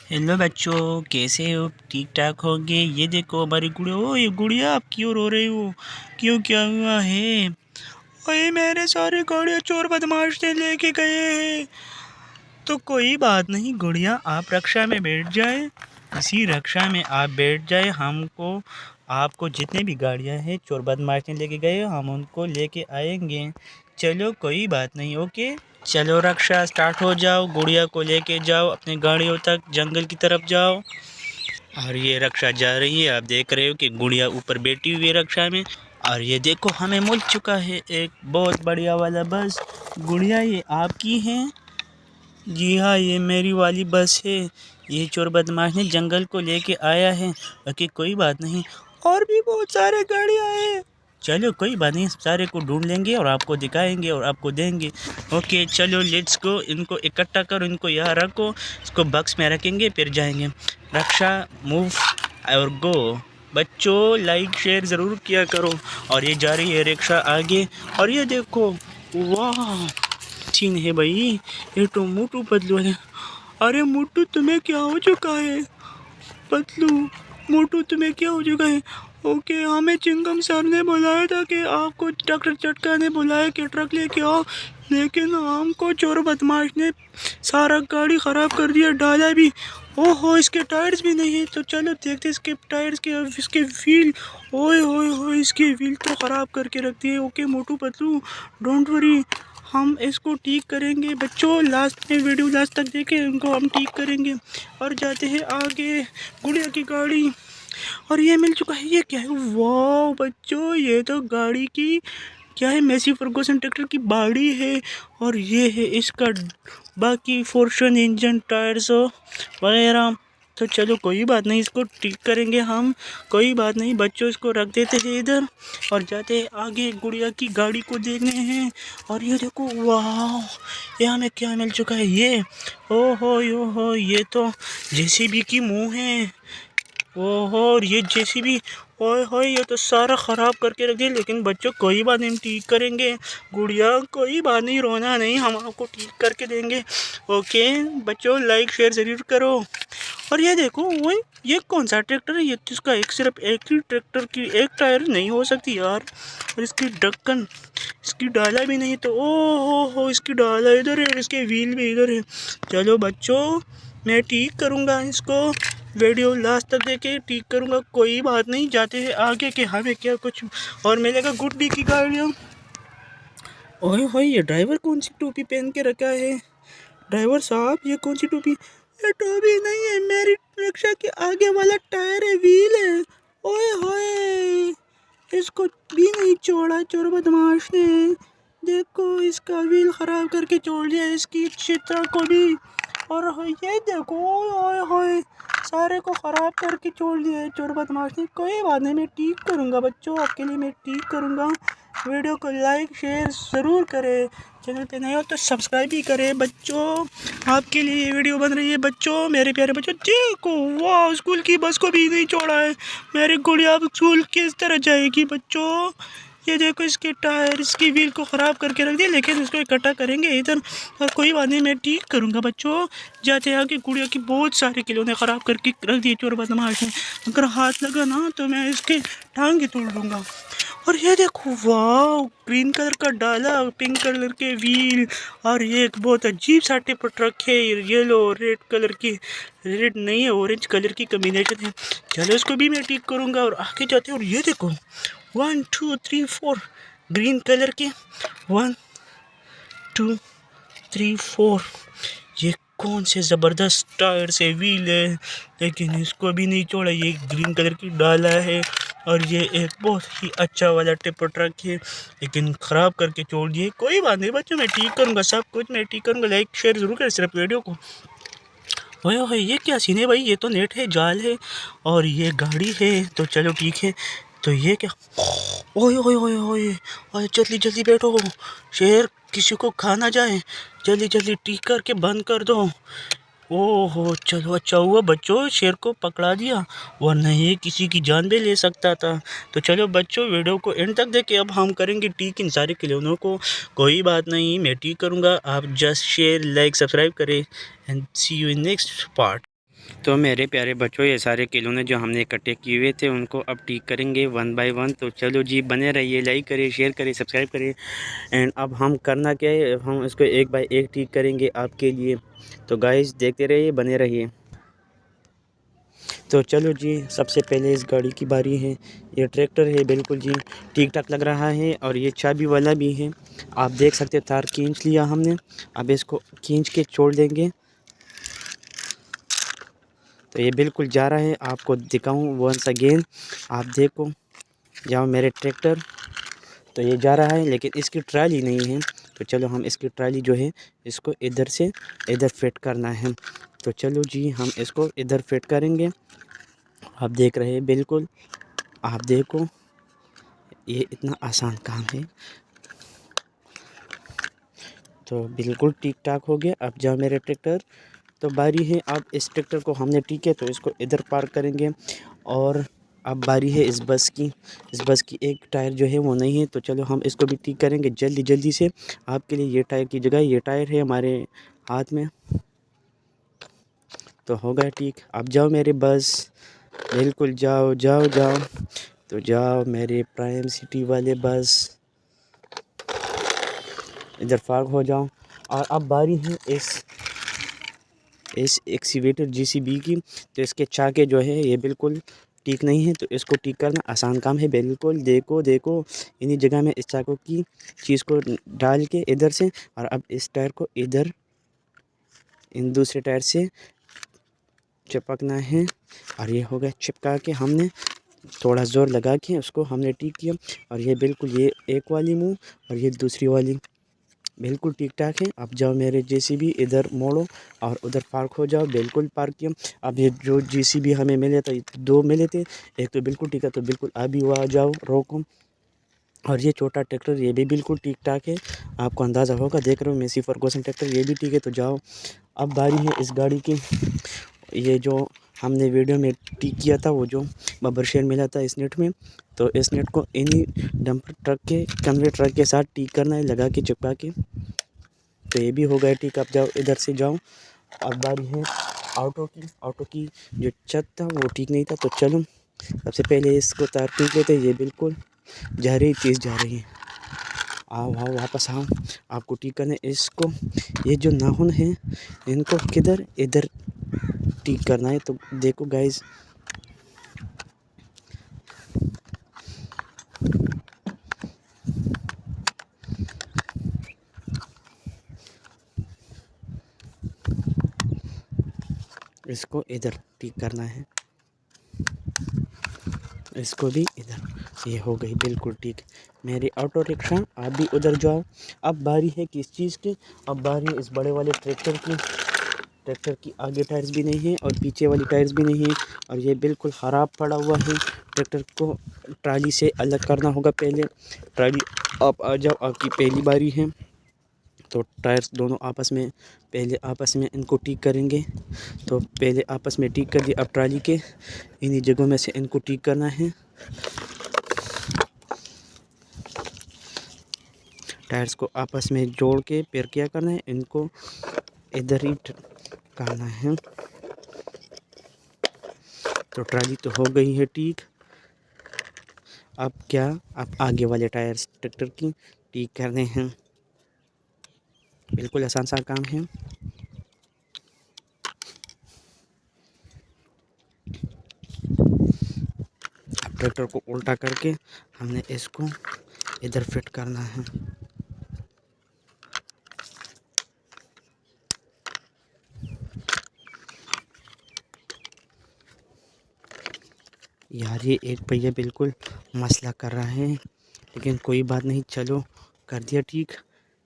Hello बच्चों, कैसे हो? ठीक ठाक होंगे। ये देखो हमारी गुड़िया। ओ ये गुड़िया, आप क्यों रो रही हो? क्यों, क्या हुआ है? ओए मेरे सारे गाड़ियाँ चोर बदमाश ने लेके गए हैं। तो कोई बात नहीं गुड़िया, आप रक्षा में बैठ जाए। इसी रक्षा में आप बैठ जाए। हमको आपको जितने भी गाड़ियाँ हैं चोर बदमाश ने लेके गए हम उनको लेके आएंगे। चलो कोई बात नहीं, ओके। चलो रक्षा स्टार्ट हो जाओ, गुड़िया को लेके जाओ अपने गाड़ियों तक, जंगल की तरफ जाओ। और ये रक्षा जा रही है, आप देख रहे हो कि गुड़िया ऊपर बैठी हुई है रक्षा में। और ये देखो हमें मिल चुका है एक बहुत बढ़िया वाला बस। गुड़िया ये आपकी है? जी हाँ, ये मेरी वाली बस है। ये चोर बदमाश ने जंगल को लेके आया है। बाकी कोई बात नहीं, और भी बहुत सारे गाड़ियाँ हैं। चलो कोई बात नहीं, सारे को ढूंढ लेंगे और आपको दिखाएंगे और आपको देंगे। ओके चलो लेट्स गो। इनको इकट्ठा करो, इनको यहाँ रखो, इसको बक्स में रखेंगे फिर जाएंगे। रक्षा मूव और गो। बच्चों लाइक शेयर ज़रूर किया करो। और ये जा रही है रिक्शा आगे। और ये देखो, वाह सीन है भाई। ये तो मोटू पतलू है। अरे मोटू तुम्हें क्या हो चुका है? पतलू, मोटू तुम्हें क्या हो चुका है? ओके, हमें चिंगम सर ने बुलाया था कि आपको ट्रक चटकाने बुलाया कि ट्रक लेके आओ, लेकिन हमको चोर बदमाश ने सारा गाड़ी ख़राब कर दिया, डाला भी। ओहो, इसके टायर्स भी नहीं है। तो चलो देखते इसके टायर्स के, इसके व्हील। ओए होए होए, इसके व्हील तो ख़राब करके रख दिए। Okay Motu Patlu, don't worry, हम इसको ठीक करेंगे। बच्चों लास्ट में वीडियो लास्ट तक देखें, इनको हम ठीक करेंगे। और जाते हैं आगे, गुड़िया की गाड़ी। और ये मिल चुका है। ये क्या है? वाह बच्चों, ये तो गाड़ी की क्या है, मेसी फर्गूसन ट्रैक्टर की बॉडी है। और ये है इसका बाकी पोर्शन, इंजन, टायर्स वगैरह। तो चलो कोई बात नहीं, इसको ठीक करेंगे हम। कोई बात नहीं बच्चों, इसको रख देते हैं इधर और जाते हैं आगे, गुड़िया की गाड़ी को देखने हैं। और ये देखो, वाह ये हमें क्या मिल चुका है? ये ओहो ये तो जेसीबी की मुंह है। ओहो, और ये जेसीबी, ओए होए, ये तो सारा ख़राब करके रख दिया। लेकिन बच्चों कोई बात नहीं, हम ठीक करेंगे। गुड़िया कोई बात नहीं, रोना नहीं, हम आपको ठीक करके देंगे। ओके बच्चों, लाइक शेयर ज़रूर करो। और ये देखो, वो ये कौन सा ट्रैक्टर है? ये तो इसका एक सिर्फ एक ही ट्रैक्टर की एक टायर नहीं हो सकती यार। और इसकी ढक्कन, इसकी डाला भी नहीं। तो हो, इसकी डाला इधर है और इसके व्हील भी इधर है। चलो बच्चों, मैं ठीक करूँगा इसको, वीडियो लास्ट तक देके ठीक करूँगा। कोई बात नहीं, जाते हैं आगे कि हमें क्या कुछ और मिलेगा। गुड्डी की गाड़ियाँ। ओए होए, ये ड्राइवर कौन सी टोपी पहन के रखा है? ड्राइवर साहब, ये कौन सी टोपी? ये टोपी नहीं है, मेरी रिक्शा के आगे वाला टायर है, व्हील है। ओए होए, इसको भी नहीं छोड़ा चोर बदमाश ने। देखो इसका व्हील ख़राब करके छोड़ दिया, इसकी चित्रा को भी। और ये देखो, ओए होए, सारे को ख़राब करके छोड़ दिया है चोर बदमाश ने। कोई बात नहीं, मैं ठीक करूँगा बच्चों, आपके लिए मैं ठीक करूँगा। वीडियो को लाइक शेयर ज़रूर करें, चैनल पे नए हो तो सब्सक्राइब भी करें। बच्चों आपके लिए ये वीडियो बन रही है। बच्चों मेरे प्यारे बच्चों देखो, वाह स्कूल की बस को भी नहीं छोड़ा है। मेरी गुड़िया अब स्कूल किस तरह जाएगी? बच्चों ये देखो, इसके टायर, इसकी व्हील को ख़राब करके रख दिया, लेकिन इसको इकट्ठा करेंगे इधर। और कोई बात नहीं, मैं ठीक करूँगा बच्चों। जाते आगे, गुड़िया की बहुत सारे खिलौने ख़राब करके रख दिए चोर बदमाश ने। अगर हाथ लगा ना तो मैं इसके टांगे तोड़ दूँगा। और ये देखो, वाह ग्रीन कलर का डाला, पिंक कलर के व्हील। और ये एक बहुत अजीब सा टिप ट्रक है, येलो रेड कलर की, रेड नहीं है ऑरेंज कलर की कम्बिनेशन है। चलो इसको भी मैं ठीक करूँगा और आगे जाते हैं। और ये देखो 1 2 3 4 ग्रीन कलर के, 1 2 3 4। ये कौन से ज़बरदस्त टायर से व्हील है, लेकिन इसको भी नहीं छोड़ा। ये ग्रीन कलर की डाला है और ये एक बहुत ही अच्छा वाला टिपर ट्रक है, लेकिन ख़राब करके छोड़ दिए। कोई बात नहीं बच्चों, मैं ठीक करूँगा, सब कुछ मैं ठीक करूँगा। लाइक शेयर ज़रूर करें सिर्फ वीडियो को। ओए ओए, ये क्या सीन है भाई? ये तो नेट है, जाल है और ये गाड़ी है। तो चलो ठीक है। तो ये क्या? ओए ओए ओए ओए ओए, जल्दी जल्दी बैठो, शेर किसी को खा ना जाए। जल्दी जल्दी ठीक करके बंद कर दो। ओहो चलो, अच्छा हुआ बच्चों शेर को पकड़ा दिया, वरना ये किसी की जान भी ले सकता था। तो चलो बच्चों, वीडियो को एंड तक देखे, अब हम करेंगे ठीक इन सारे खिलौनों को। कोई बात नहीं, मैं ठीक करूँगा, आप जस्ट शेयर लाइक सब्सक्राइब करें and see you in next part. तो मेरे प्यारे बच्चों, ये सारे खिलौने जो हमने इकट्ठे किए हुए थे उनको अब ठीक करेंगे वन बाय वन। तो चलो जी, बने रहिए, लाइक करिए, शेयर करिए, सब्सक्राइब करिए। एंड अब हम करना क्या है, हम इसको एक बाय एक ठीक करेंगे आपके लिए। तो गाइस देखते रहिए, बने रहिए। तो चलो जी, सबसे पहले इस गाड़ी की बारी है। ये ट्रैक्टर है, बिल्कुल जी ठीक ठाक लग रहा है और ये चाबी वाला भी है। आप देख सकते हैं तार खींच लिया हमने, अब इसको खींच के छोड़ देंगे। तो ये बिल्कुल जा रहा है, आपको दिखाऊं वंस अगेन, आप देखो, जाओ मेरे ट्रैक्टर। तो ये जा रहा है लेकिन इसकी ट्राली नहीं है। तो चलो हम इसकी ट्राली जो है इसको इधर से इधर फिट करना है। तो चलो जी, हम इसको इधर फिट करेंगे। आप देख रहे हैं, बिल्कुल आप देखो, ये इतना आसान काम है। तो बिल्कुल ठीक ठाक हो गया। अब जाओ मेरे ट्रैक्टर। तो बारी है, अब इस ट्रैक्टर को हमने ठीक है तो इसको इधर पार्क करेंगे। और अब बारी है इस बस की। इस बस की एक टायर जो है वो नहीं है, तो चलो हम इसको भी ठीक करेंगे जल्दी जल्दी से। आपके लिए ये टायर की जगह ये टायर है हमारे हाथ में। तो हो गया ठीक। अब जाओ मेरे बस, बिल्कुल जाओ जाओ जाओ। तो जाओ मेरे प्राइम सिटी वाले बस, इधर पार्क हो जाओ। और अब बारी है इस एक्सीवेटर जीसीबी की। तो इसके चाके जो है ये बिल्कुल ठीक नहीं है, तो इसको ठीक करना आसान काम है। बिल्कुल देखो देखो, इन्हीं जगह में इस चाकों की चीज़ को डाल के इधर से, और अब इस टायर को इधर इन दूसरे टायर से चिपकना है। और ये हो गया चिपका के, हमने थोड़ा ज़ोर लगा के उसको हमने ठीक किया। और ये बिल्कुल, ये एक वाली मुँह और ये दूसरी वाली बिल्कुल ठीक ठाक है। अब जाओ मेरे जेसीबी, इधर मोड़ो और उधर पार्क हो जाओ। बिल्कुल पार्क किया। अब ये जो जेसीबी हमें मिले थे, दो मिले थे, एक तो बिल्कुल ठीक है, तो बिल्कुल अभी वो आ जाओ, रोको। और ये छोटा ट्रैक्टर ये भी बिल्कुल ठीक ठाक है, आपको अंदाज़ा होगा, देख रहे हो मेसी फर्गूसन ट्रैक्टर ये भी ठीक है। तो जाओ, अब बारी है इस गाड़ी की। ये जो हमने वीडियो में ठीक किया था, वो जो बब्बर शेयर मिला था इस नेट में, तो इस नेट को इन्हीं डंपर ट्रक के कन्वे ट्रक के साथ ठीक करना है, लगा के चिपका के। तो ये भी हो गया ठीक। अब जाओ इधर से जाओ। अब बारी है ऑटो की जो छत था वो ठीक नहीं था। तो चलो सबसे पहले इसको तार ठीक लेते। ये बिल्कुल जा रही चीज़ जा रही है, आओ आओ वापस आओ, आपको ठीक करना है इसको। ये जो नाखून है इनको किधर इधर ठीक करना है। तो देखो गाइस, इसको इधर ठीक करना है, इसको भी इधर। ये हो गई बिल्कुल ठीक मेरी ऑटो रिक्शा। आप भी उधर जाओ। अब बारी है किस चीज़ की, अब बारी है इस बड़े वाले ट्रैक्टर की। ट्रैक्टर की आगे टायर्स भी नहीं है और पीछे वाली टायर्स भी नहीं है, और ये बिल्कुल ख़राब पड़ा हुआ है। ट्रैक्टर को ट्राली से अलग करना होगा पहले। ट्राली आप आ जाओ, आपकी पहली बारी है। तो टायर्स दोनों आपस में, पहले आपस में इनको ठीक करेंगे। तो पहले आपस में ठीक कर दिए, अब ट्राली के इन्हीं जगहों में से इनको ठीक करना है। टायर्स को आपस में जोड़ के फिर क्या करना है, इनको इधर ही करना है। तो ट्राली तो हो गई है ठीक। अब क्या, अब आगे वाले टायर्स ट्रैक्टर की ठीक करने हैं। बिल्कुल आसान सा काम है। अब ट्रैक्टर को उल्टा करके हमने इसको इधर फिट करना है। यार ये एक भैया बिल्कुल मसला कर रहा है, लेकिन कोई बात नहीं, चलो कर दिया ठीक।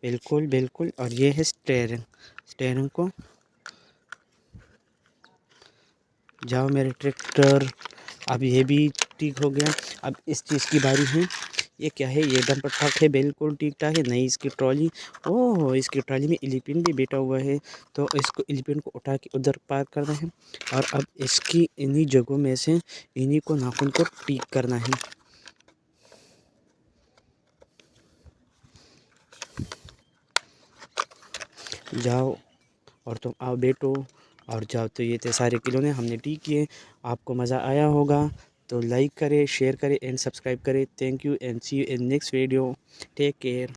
बिल्कुल बिल्कुल। और ये है स्टेयरिंग, स्टेयरिंग को जाओ मेरे ट्रैक्टर। अब ये भी ठीक हो गया। अब इस चीज़ की बारी है, ये क्या है, ये डंपर ट्रक है, बिल्कुल ठीक ठाक है। नहीं इसकी ट्रॉली, ओह इसकी ट्रॉली में एलिफेंट भी बैठा हुआ है। तो इसको एलिफेंट को उठा के उधर पार करना है। और अब इसकी इन्हीं जगहों में से इन्हीं को नाखून को ठीक करना है। जाओ और तुम आओ बैठो और जाओ, तो ये थे सारे खिलौने हमने ठीक किए। आपको मज़ा आया होगा तो लाइक करें, शेयर करें एंड सब्सक्राइब करें। Thank you and see you in next video. Take care.